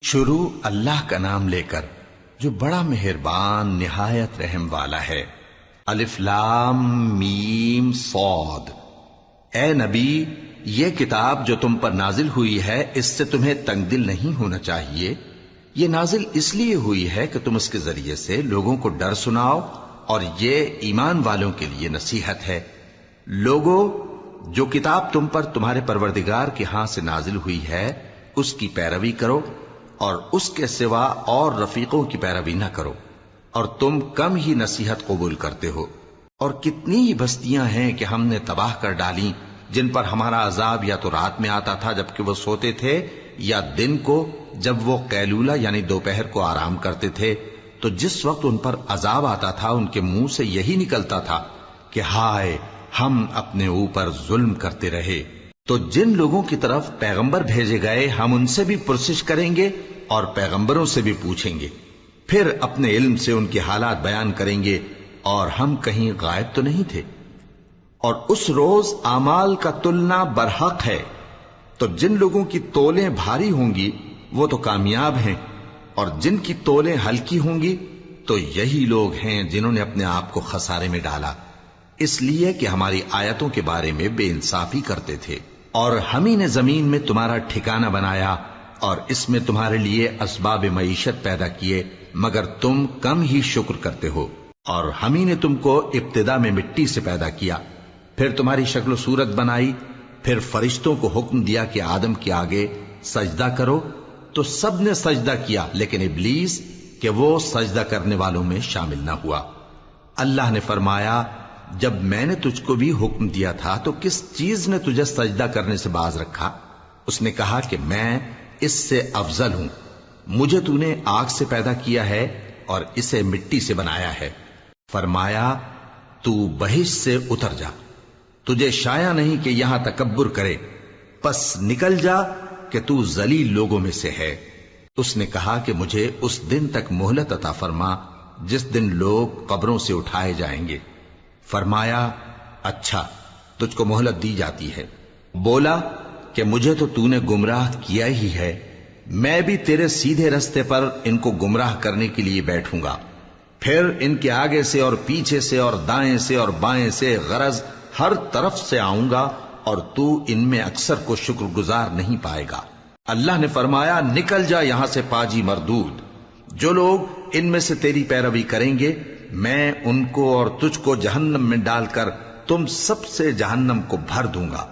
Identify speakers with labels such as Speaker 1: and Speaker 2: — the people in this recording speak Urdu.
Speaker 1: شروع اللہ کا نام لے کر جو بڑا مہربان نہایت رحم والا ہے۔ الف لام میم صاد۔ اے نبی، یہ کتاب جو تم پر نازل ہوئی ہے اس سے تمہیں تنگ دل نہیں ہونا چاہیے۔ یہ نازل اس لیے ہوئی ہے کہ تم اس کے ذریعے سے لوگوں کو ڈر سناؤ، اور یہ ایمان والوں کے لیے نصیحت ہے۔ لوگوں، جو کتاب تم پر تمہارے پروردگار کے ہاں سے نازل ہوئی ہے اس کی پیروی کرو، اور اس کے سوا اور رفیقوں کی پیروی نہ کرو، اور تم کم ہی نصیحت قبول کرتے ہو۔ اور کتنی ہی بستیاں ہیں کہ ہم نے تباہ کر ڈالی جن پر ہمارا عذاب یا تو رات میں آتا تھا جبکہ وہ سوتے تھے، یا دن کو جب وہ قیلولہ یعنی دوپہر کو آرام کرتے تھے، تو جس وقت ان پر عذاب آتا تھا ان کے منہ سے یہی نکلتا تھا کہ ہائے، ہم اپنے اوپر ظلم کرتے رہے۔ تو جن لوگوں کی طرف پیغمبر بھیجے گئے ہم ان سے بھی پرسش کریں گے اور پیغمبروں سے بھی پوچھیں گے، پھر اپنے علم سے ان کے حالات بیان کریں گے، اور ہم کہیں غائب تو نہیں تھے۔ اور اس روز اعمال کا تلنا برحق ہے، تو جن لوگوں کی تولیں بھاری ہوں گی وہ تو کامیاب ہیں، اور جن کی تولیں ہلکی ہوں گی تو یہی لوگ ہیں جنہوں نے اپنے آپ کو خسارے میں ڈالا، اس لیے کہ ہماری آیتوں کے بارے میں بے انصافی کرتے تھے۔ اور ہم ہی نے زمین میں تمہارا ٹھکانہ بنایا اور اس میں تمہارے لیے اسباب معیشت پیدا کیے، مگر تم کم ہی شکر کرتے ہو۔ اور ہم ہی نے تم کو ابتدا میں مٹی سے پیدا کیا، پھر تمہاری شکل و صورت بنائی، پھر فرشتوں کو حکم دیا کہ آدم کے آگے سجدہ کرو، تو سب نے سجدہ کیا لیکن ابلیس کہ وہ سجدہ کرنے والوں میں شامل نہ ہوا۔ اللہ نے فرمایا، جب میں نے تجھ کو بھی حکم دیا تھا تو کس چیز نے تجھے سجدہ کرنے سے باز رکھا؟ اس نے کہا کہ میں اس سے افضل ہوں، مجھے تو نے آگ سے پیدا کیا ہے اور اسے مٹی سے بنایا ہے۔ فرمایا، تو بہشت سے اتر جا، تجھے شایع نہیں کہ یہاں تکبر کرے، پس نکل جا کہ تو ذلیل لوگوں میں سے ہے۔ اس نے کہا کہ مجھے اس دن تک مہلت عطا فرما جس دن لوگ قبروں سے اٹھائے جائیں گے۔ فرمایا، اچھا، تجھ کو مہلت دی جاتی ہے۔ بولا کہ مجھے تو نے گمراہ کیا ہی ہے، میں بھی تیرے سیدھے رستے پر ان کو گمراہ کرنے کے لیے بیٹھوں گا، پھر ان کے آگے سے اور پیچھے سے اور دائیں سے اور بائیں سے، غرض ہر طرف سے آؤں گا، اور تو ان میں اکثر کو شکر گزار نہیں پائے گا۔ اللہ نے فرمایا، نکل جا یہاں سے پاجی مردود، جو لوگ ان میں سے تیری پیروی کریں گے میں ان کو اور تجھ کو جہنم میں ڈال کر تم سب سے جہنم کو بھر دوں گا۔